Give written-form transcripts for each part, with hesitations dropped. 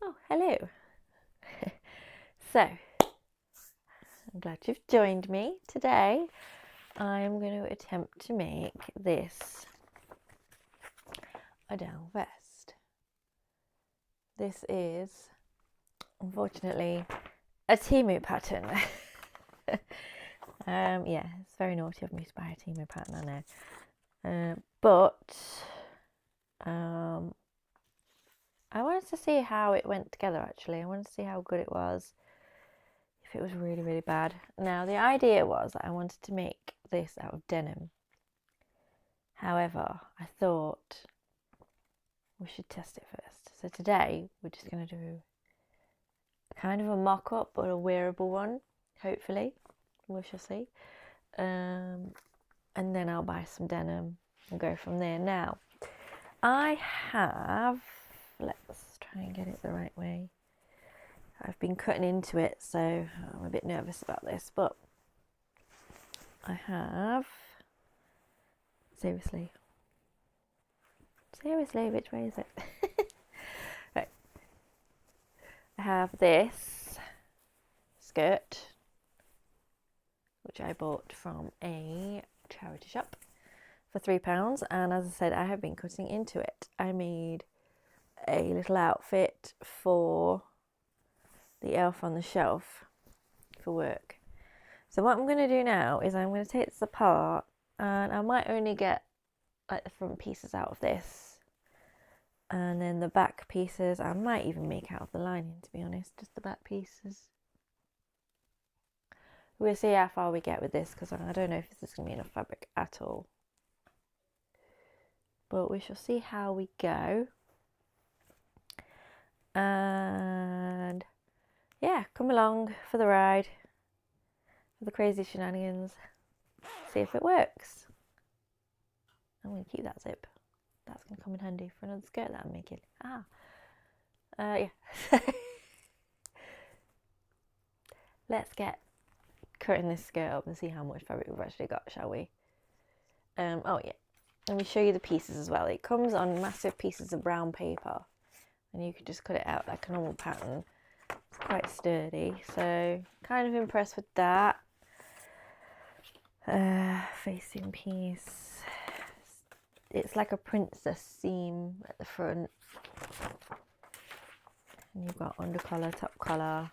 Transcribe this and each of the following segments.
Oh, hello. So, I'm glad you've joined me. Today, I'm going to attempt to make this a down vest. This is, unfortunately, a Temu pattern. Yeah, it's very naughty of me to buy a Temu pattern, I know. But I wanted to see how it went together, actually. I wanted to see how good it was. If it was really, really bad. Now, the idea was that I wanted to make this out of denim. However, I thought we should test it first. So today, we're just going to do kind of a mock-up, but a wearable one, hopefully. We shall see. And then I'll buy some denim and go from there. Now, I have, let's try and get it the right way. I've been cutting into it, so I'm a bit nervous about this, but I have, seriously, which way is it? Right. I have this skirt, which I bought from a charity shop for £3, and as I said, I have been cutting into it. I made a little outfit for the elf on the shelf for work. So what I'm going to do now is I'm going to take this apart, and I might only get like the front pieces out of this, and then the back pieces I might even make out of the lining, to be honest, just the back pieces. We'll see how far we get with this, because I don't know if this is going to be enough fabric at all, but we shall see how we go. And yeah, come along for the ride, for the crazy shenanigans, see if it works. I'm going to keep that zip. That's going to come in handy for another skirt that I'm making. Yeah. Let's get cutting this skirt up and see how much fabric we've actually got, shall we? Oh yeah, let me show you the pieces as well. It comes on massive pieces of brown paper, and you can just cut it out like a normal pattern. It's quite sturdy, so kind of impressed with that. Facing piece. It's like a princess seam at the front, and you've got undercollar, top collar,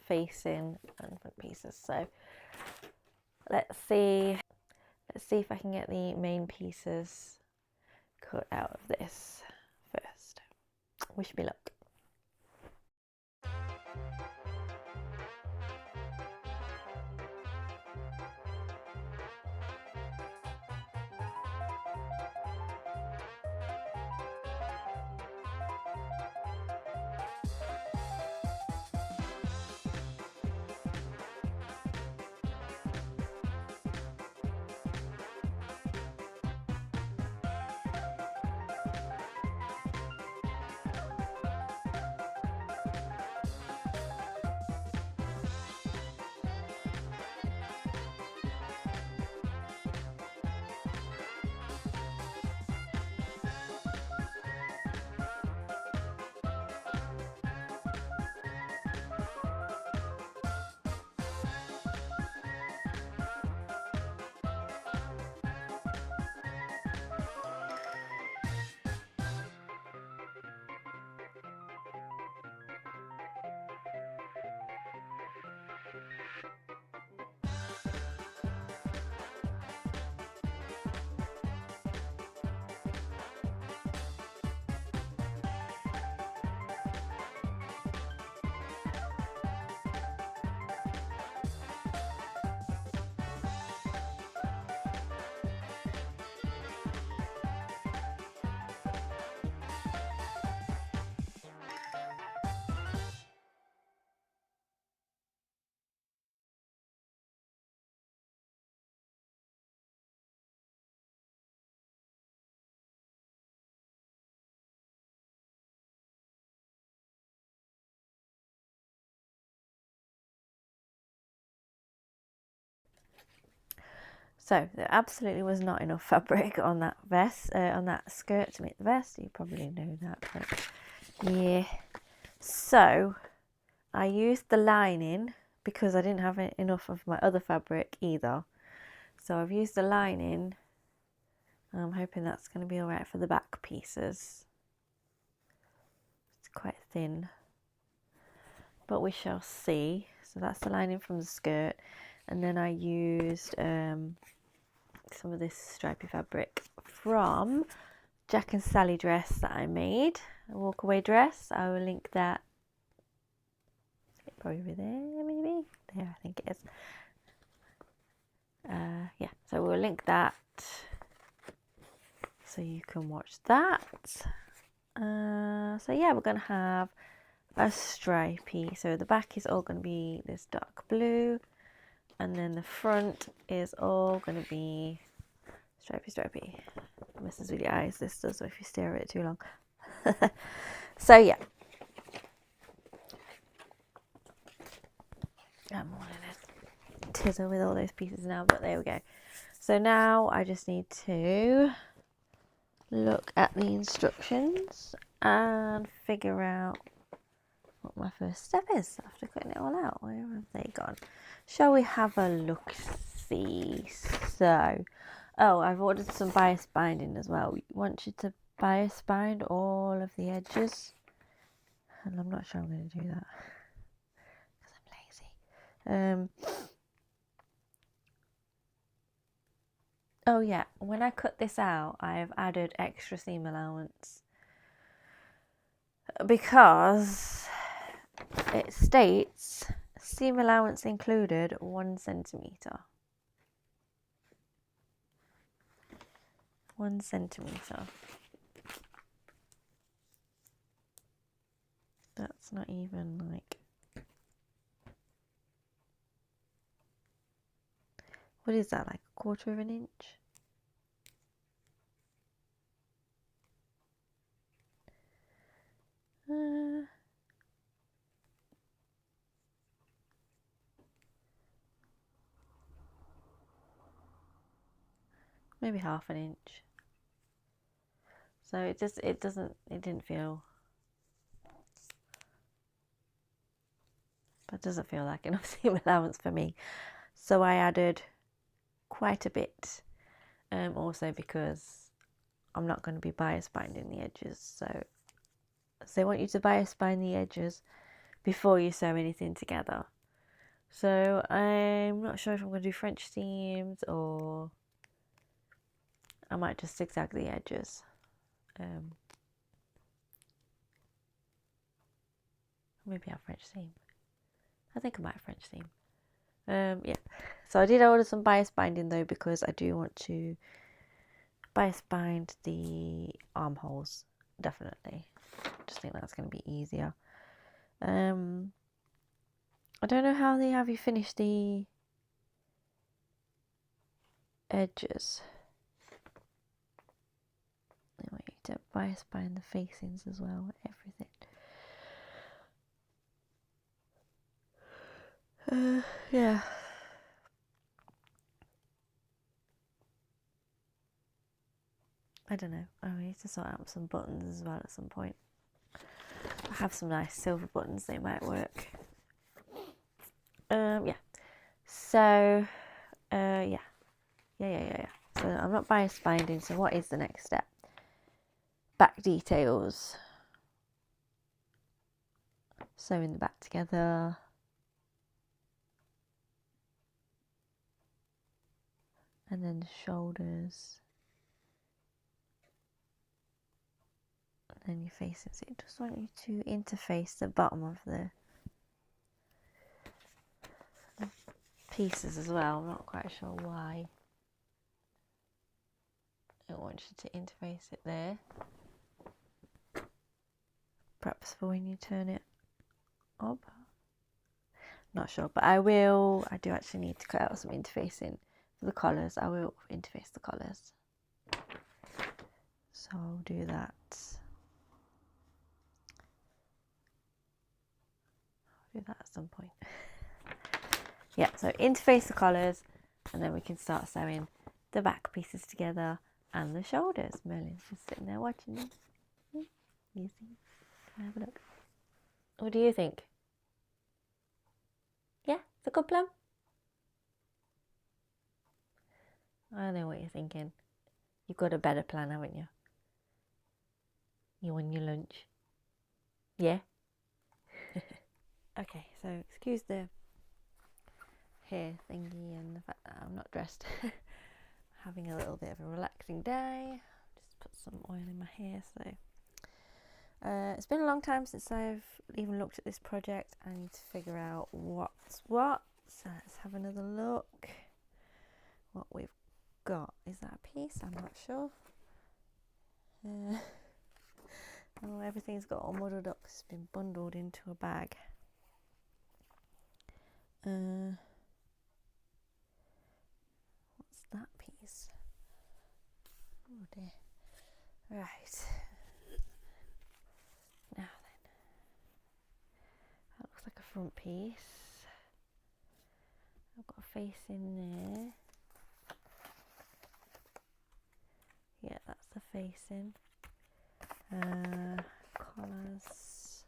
facing, and front pieces. So let's see if I can get the main pieces cut out of this first. Wish me luck. So there absolutely was not enough fabric on that vest, on that skirt to make the vest. You probably know that, but Yeah, so I used the lining because I didn't have enough of my other fabric either. So I've used the lining. I'm hoping that's going to be alright for the back pieces. It's quite thin, but we shall see. So that's the lining from the skirt, and then I used some of this stripy fabric from Jack and Sally dress that I made, a walkaway dress. I will link that. It'll probably be there, maybe. There, I think it is. Yeah, so we'll link that so you can watch that. So yeah, we're going to have a stripy. So the back is all going to be this dark blue, and then the front is all going to be stripy. It messes with your eyes, this does, if you stare at it too long. So yeah. I'm wanting to tizzer with all those pieces now, but there we go. So now I just need to look at the instructions and figure out what my first step is after cutting it all out. Where have they gone? Shall we have a look-see? So, oh, I've ordered some bias binding as well. We want you to bias bind all of the edges, and I'm not sure I'm going to do that because I'm lazy. Oh yeah, when I cut this out, I've added extra seam allowance because it states seam allowance included 1 centimetre. 1 centimetre. That's not even like, what is that, like 1/4 of an inch? Maybe 1/2 an inch. So it didn't feel, that doesn't feel like enough seam allowance for me. So I added quite a bit, also because I'm not going to be bias binding the edges. So they want you to bias bind the edges before you sew anything together. So I'm not sure if I'm going to do French seams or I might just zigzag the edges. Maybe I'll French seam. I think I might French seam. Yeah. So I did order some bias binding though because I do want to bias bind the armholes. Definitely. Just think that's going to be easier. I don't know how they have you finish the edges. They want you to bias bind the facings as well, everything. Yeah. I don't know. I need to sort out some buttons as well at some point. I have some nice silver buttons, they might work. Yeah. So, yeah. So I'm not bias binding, so what is the next step? Back details. Sewing the back together. And then the shoulders. And then your faces. It just want you to interface the bottom of the pieces as well. I'm not quite sure why. It wants you to interface it there. Perhaps for when you turn it up. Not sure, but I do actually need to cut out some interfacing for the collars. I will interface the collars. So I'll do that. I'll do that at some point. Yeah, so interface the collars and then we can start sewing the back pieces together and the shoulders. Merlin's just sitting there watching them. You see? Have a look. What do you think? Yeah, it's a good plan. I know what you're thinking. You've got a better plan, haven't you? You want your lunch. Yeah? Okay, so excuse the hair thingy and the fact that I'm not dressed. Having a little bit of a relaxing day. Just put some oil in my hair. So it's been a long time since I've even looked at this project. I need to figure out what's what. So let's have another look. What we've got. Is that a piece? I'm not sure. Oh, everything's got all muddled up because it's been bundled into a bag. What's that piece? Oh dear. Right. Now then. That looks like a front piece. I've got a face in there. Yeah, that's the facing. Collars.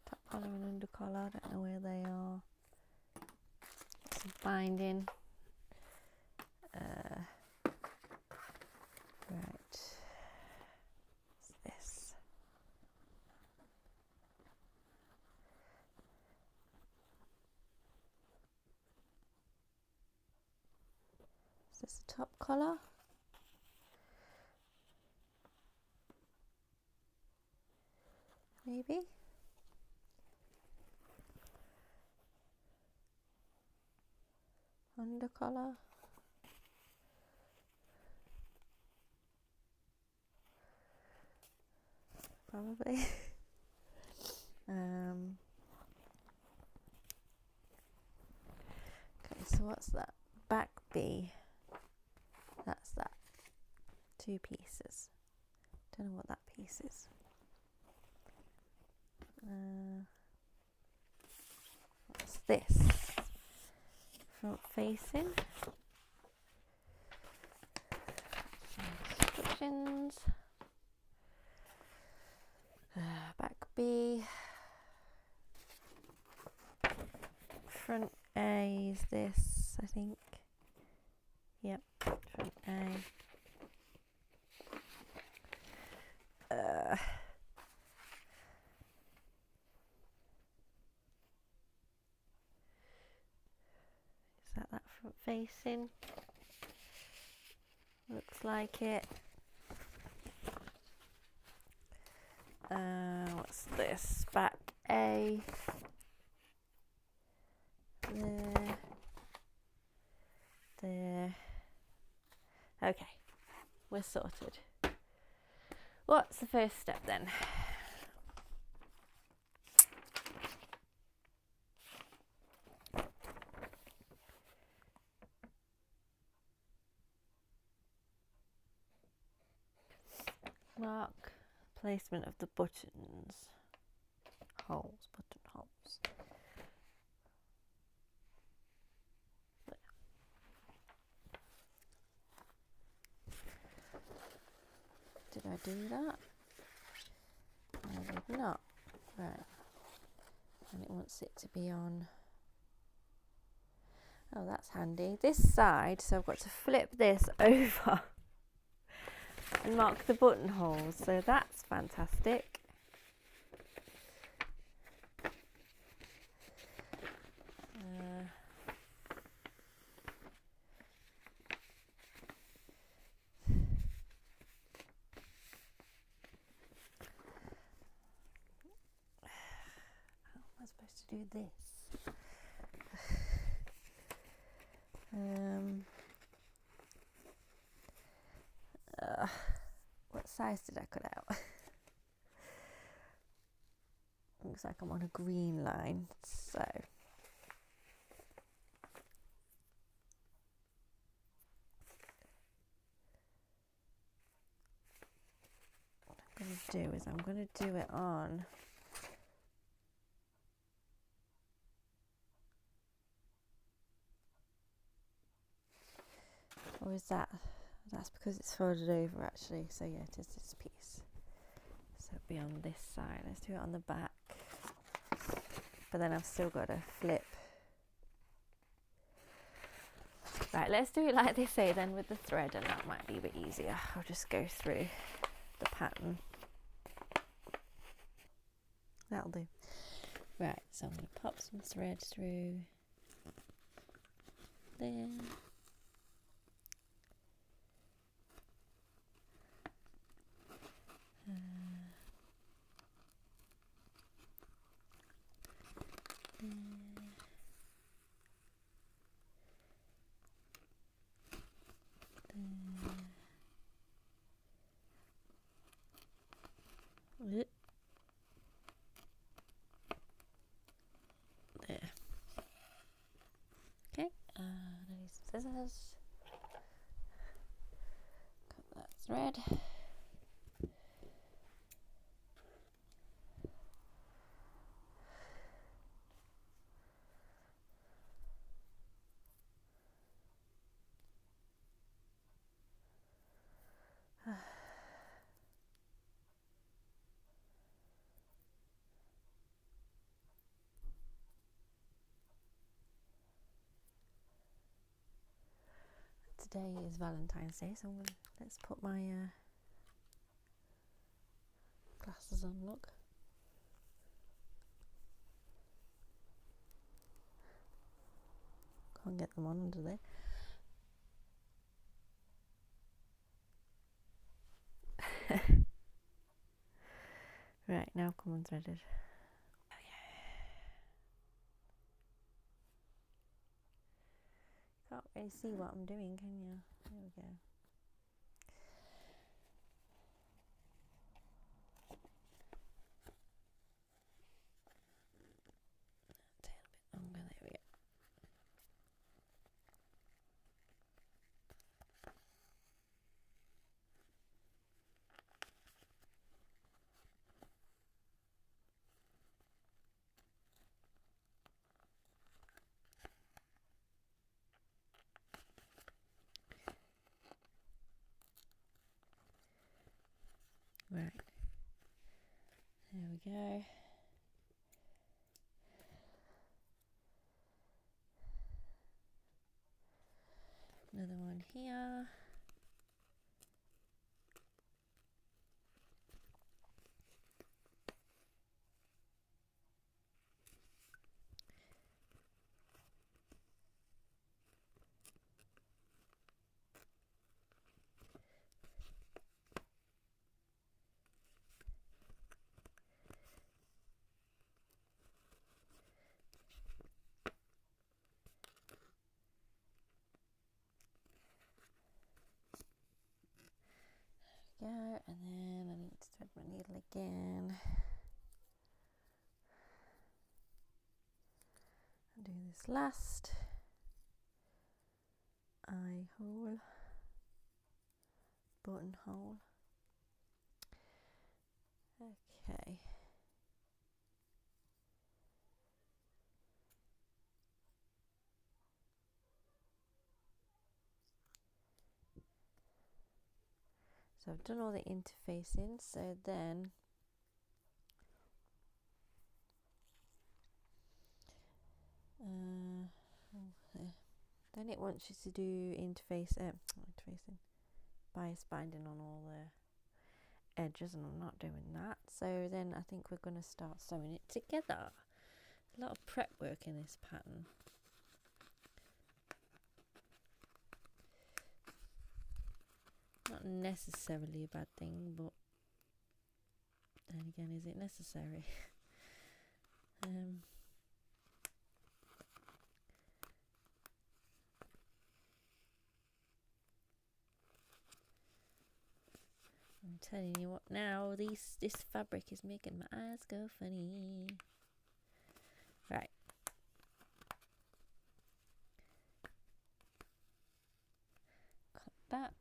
Top collar and under collar. I don't know where they are. Some binding. Right. What's this? Is this the top collar? Maybe. Under collar. Probably. Okay, so what's that? Back B. That's that. 2 pieces. Don't know what that piece is. What's this? Front facing. Instructions. Back B. Front A is this, I think. Yep, front A. Is that front facing? Looks like it. What's this? Back A. There. There. Okay, we're sorted. What's the first step then? Mark placement of the buttons. Holes, button holes. There. Did I do that? I did not. Right. And it wants it to be on. Oh, that's handy. This side, so I've got to flip this over and mark the buttonholes. So that's fantastic. How am I supposed to do this? What size did I cut out? Looks like I'm on a green line, so what I'm going to do is I'm going to do it on or is that, that's because it's folded over actually, so yeah, it is this piece. So it'll be on this side. Let's do it on the back. But then I've still got to flip. Right, let's do it like they say then with the thread, and that might be a bit easier. I'll just go through the pattern. That'll do. Right, so I'm going to pop some thread through there. There. Okay, I need some scissors. Cut that thread. Today is Valentine's Day, so let's put my glasses on. Look. Can't get them on under there. Right, now come on threaded. Oh yeah. Can't really see what I'm doing, can you? There we go. Tail a bit longer, there we go. Right, there we go. Another one here. Go, and then I need to thread my needle again. I'll do this last eye hole, buttonhole. Okay. So I've done all the interfacing, so then then it wants you to do interfacing, bias binding on all the edges, and I'm not doing that. So then I think we're going to start sewing it together. A lot of prep work in this pattern. Not necessarily a bad thing, but then again, is it necessary? I'm telling you what now, this fabric is making my eyes go funny. Right. Cut that.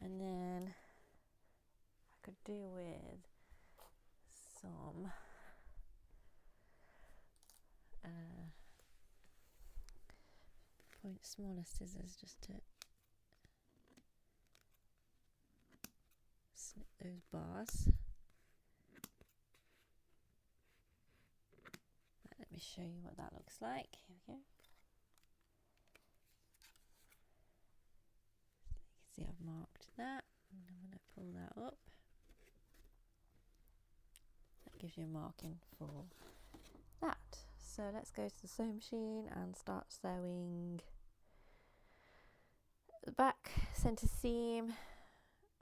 And then I could do with some smaller scissors just to snip those bars. me show you what that looks like. Here we go. You can see I've marked that, and I'm going to pull that up. That gives you a marking for that. So let's go to the sewing machine and start sewing the back, centre seam,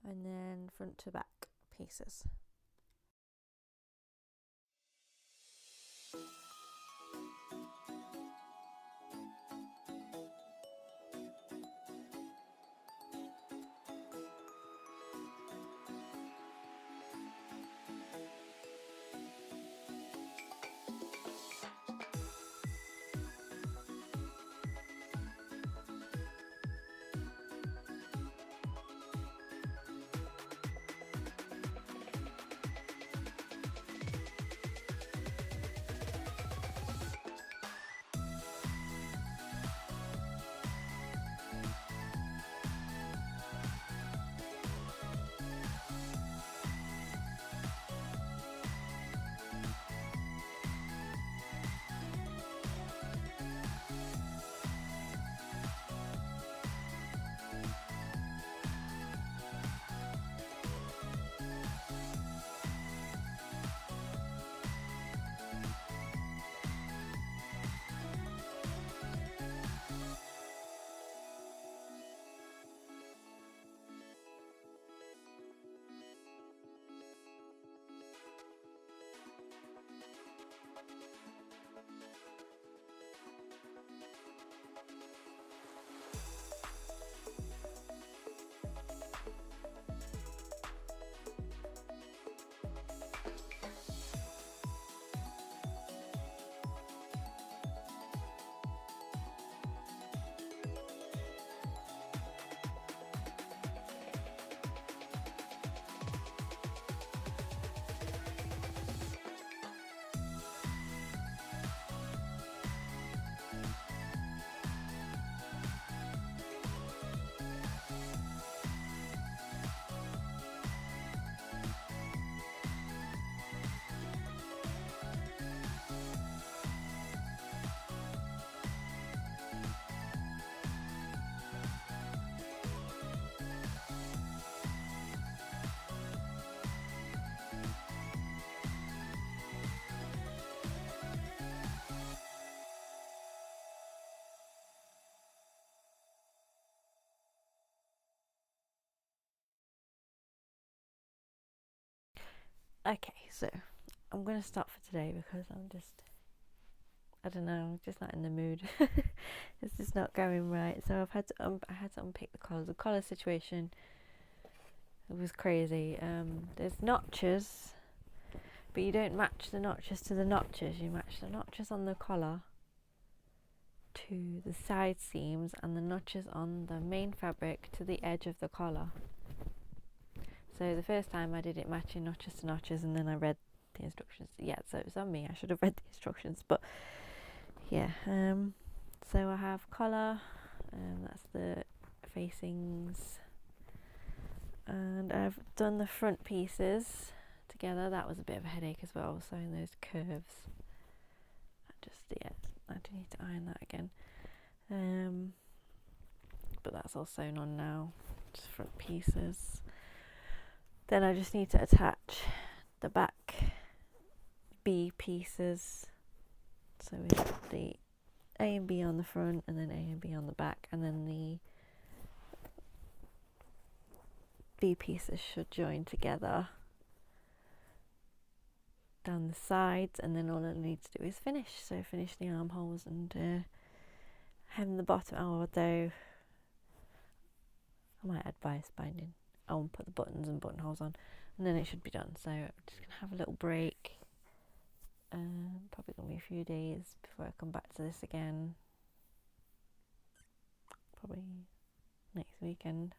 and then front to back pieces. Okay, so I'm going to stop for today because I don't know, just not in the mood. It's just not going right. So I had to unpick the collars. The collar situation, it was crazy. There's notches, but you don't match the notches to the notches. You match the notches on the collar to the side seams and the notches on the main fabric to the edge of the collar. So the first time I did it matching notches to notches, and then I read the instructions. Yeah, so it was on me. I should have read the instructions, but yeah. So I have collar, and that's the facings, and I've done the front pieces together. That was a bit of a headache as well, sewing those curves. I do need to iron that again. But that's all sewn on now. Just front pieces. Then I just need to attach the back B pieces. So we have the A and B on the front, and then A and B on the back, and then the B pieces should join together down the sides, and then all I need to do is finish. So finish the armholes and hem the bottom. Although I might add bias binding. I won't put the buttons and buttonholes on, and then it should be done. So I'm just gonna have a little break. Probably gonna be a few days before I come back to this again. Probably next weekend.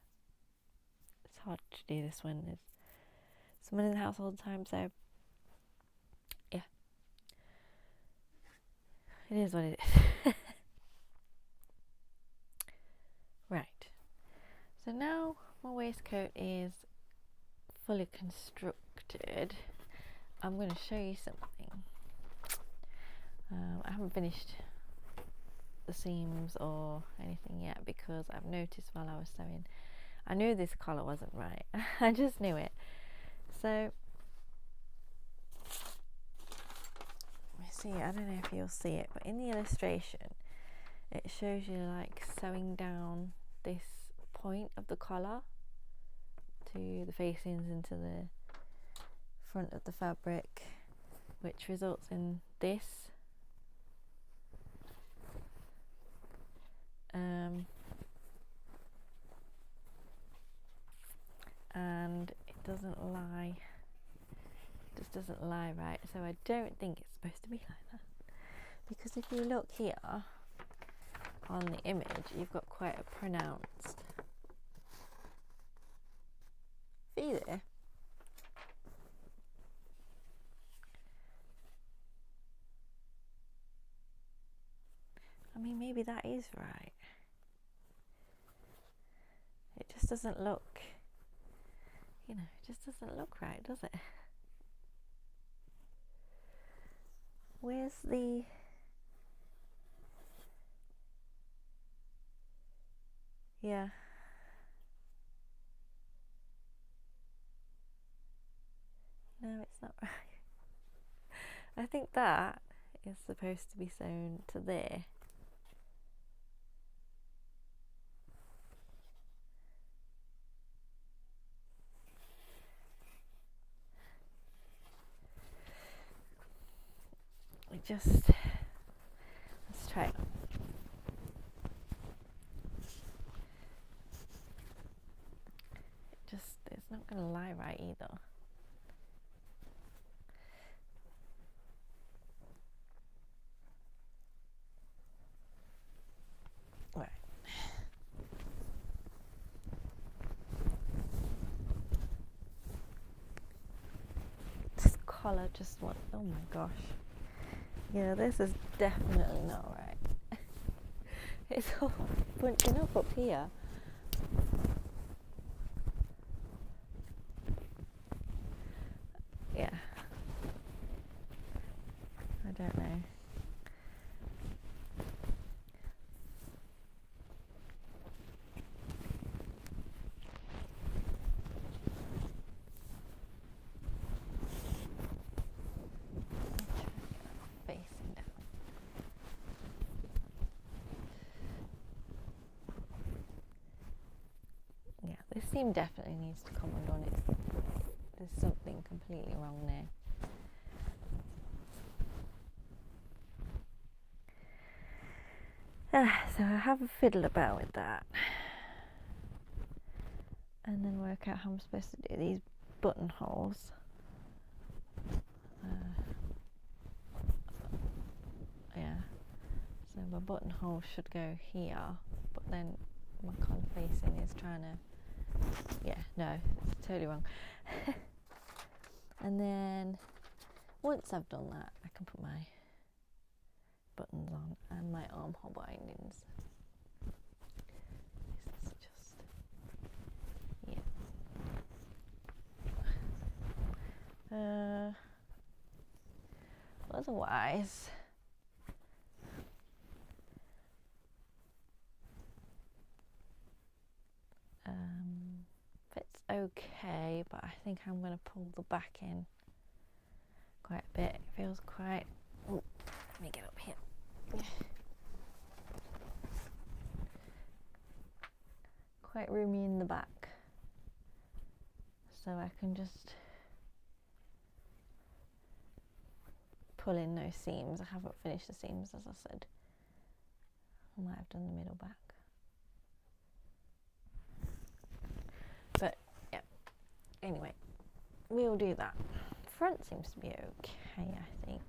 It's hard to do this when there's someone in the house all the time. So yeah, it is what it is. Right. So now my waistcoat is fully constructed. I'm going to show you something. I haven't finished the seams or anything yet because I've noticed while I was sewing, I knew this collar wasn't right. I just knew it. So see, I don't know if you'll see it, but in the illustration it shows you like sewing down this point of the collar to the facings into the front of the fabric, which results in this. And it doesn't lie, just doesn't lie right, so I don't think it's supposed to be like that, because if you look here on the image, you've got quite a pronounced V there. I mean, maybe that is right. It just doesn't look, you know, it just doesn't look right, does it? Where's the... Yeah. No, it's not right. I think that is supposed to be sewn to there. Let's try it. It's not going to lie right either. Right. This collar just went, oh my gosh. Yeah, this is definitely not right. It's all bunching up here. Yeah. I don't know. Facing down. Yeah, this seam definitely needs to come undone. There's something completely wrong there. So I have a fiddle about with that, and then work out how I'm supposed to do these buttonholes. Yeah, so my buttonhole should go here, but then my collar facing is trying to, yeah, no, it's totally wrong. And then once I've done that, I can put my buttons on and my armhole bindings. This is just, yeah. Otherwise, fits okay, but I think I'm going to pull the back in quite a bit. It feels quite, oh, let me get up here. Quite roomy in the back, so I can just pull in those seams. I haven't finished the seams, as I said. I might have done the middle back, but yeah, anyway, we'll do that. Front seems to be okay, I think.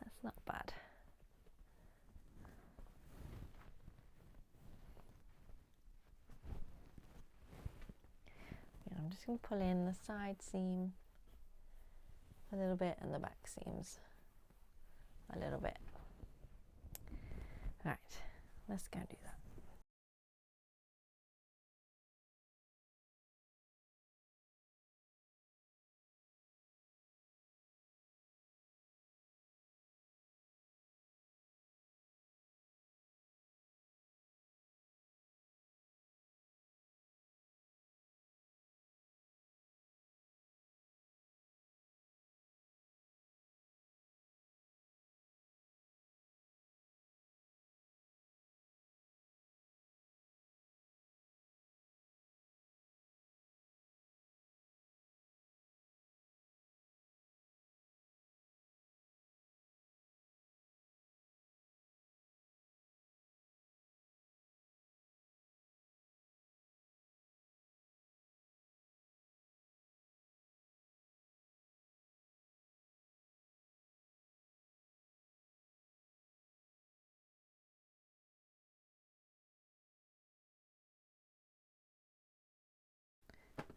That's not bad. Yeah, I'm just going to pull in the side seam a little bit and the back seams a little bit. Right, let's go do that.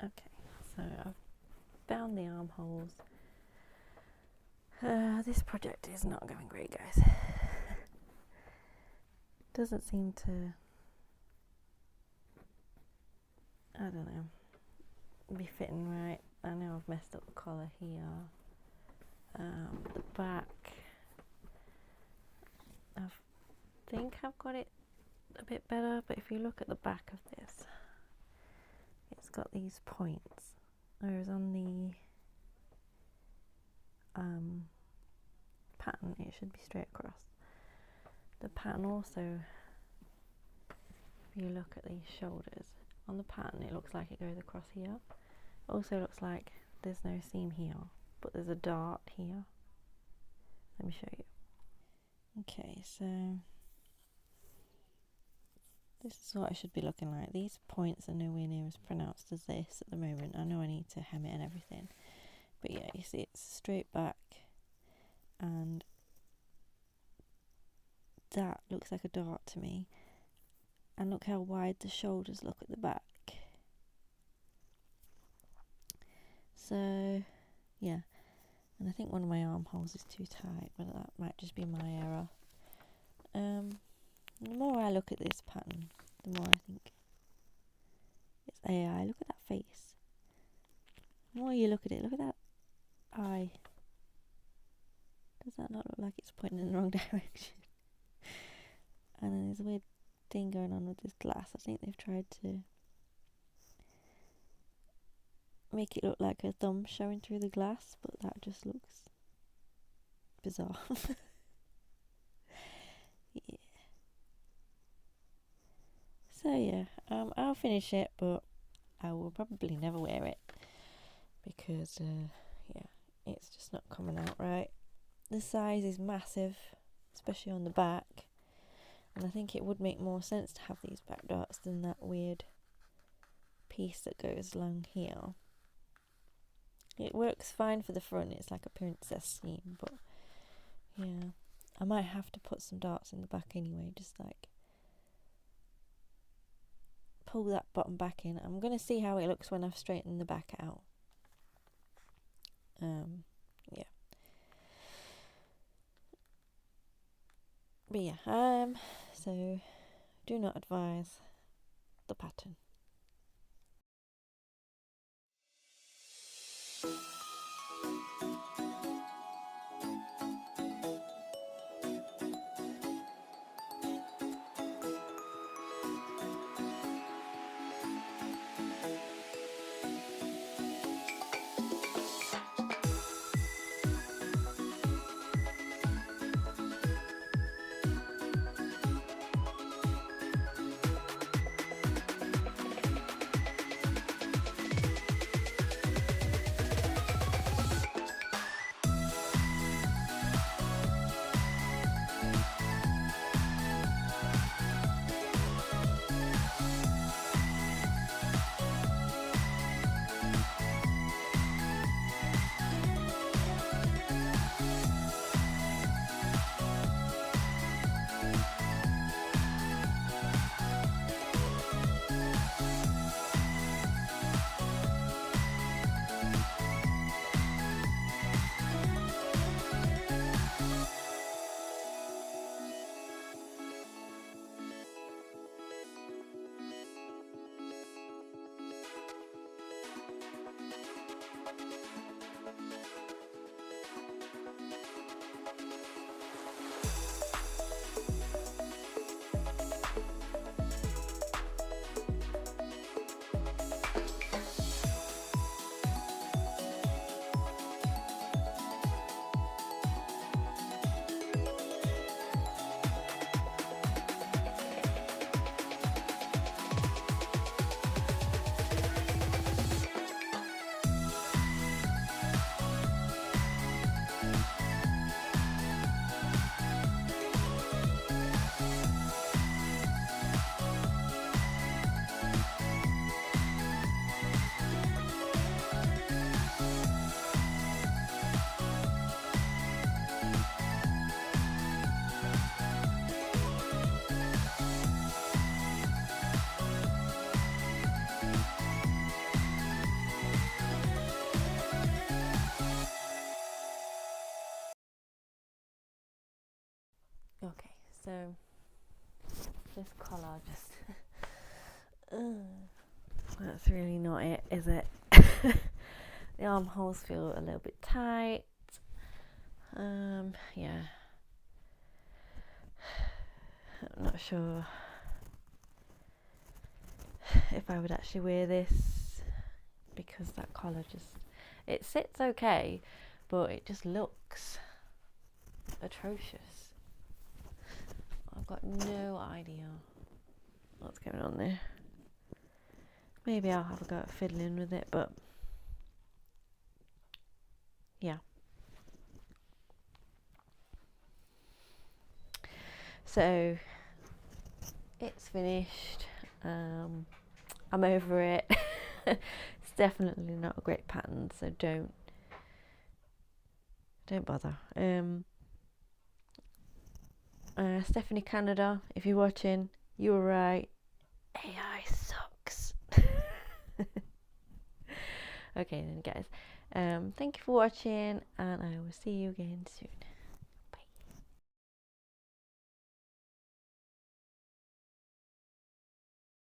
Okay, so I've found the armholes. This project is not going great, guys. Doesn't seem to, I don't know, be fitting right. I know I've messed up the collar here. The back, I think I've got it a bit better, but if you look at the back of this, it's got these points, whereas on the pattern it should be straight across. The pattern also, if you look at these shoulders, on the pattern it looks like it goes across here. It also looks like there's no seam here, but there's a dart here. Let me show you. Okay, so this is what it should be looking like. These points are nowhere near as pronounced as this at the moment. I know I need to hem it and everything, but yeah, you see it's straight back, and that looks like a dart to me. And look how wide the shoulders look at the back. So yeah, and I think one of my armholes is too tight, but that might just be my error. The more I look at this pattern, the more I think it's AI. Look at that face. The more you look at it, look at that eye. Does that not look like it's pointing in the wrong direction? And then there's a weird thing going on with this glass. I think they've tried to make it look like a thumb showing through the glass, but that just looks bizarre. Yeah. So yeah, I'll finish it, but I will probably never wear it because yeah, it's just not coming out right. The size is massive, especially on the back, and I think it would make more sense to have these back darts than that weird piece that goes along here. It works fine for the front, it's like a princess seam, but yeah, I might have to put some darts in the back anyway, just like pull that bottom back in. I'm going to see how it looks when I've straightened the back out. Yeah. But yeah, so do not advise the pattern. So this collar just that's really not it, is it? The armholes feel a little bit tight. Yeah, I'm not sure if I would actually wear this, because that collar just, it sits okay, but it just looks atrocious. I've got no idea what's going on there. Maybe I'll have a go at fiddling with it, but yeah. So it's finished. I'm over it. It's definitely not a great pattern, so don't bother. Stephanie Canada, if you're watching, you were right. AI sucks. Okay then, guys. Thank you for watching, and I will see you again soon.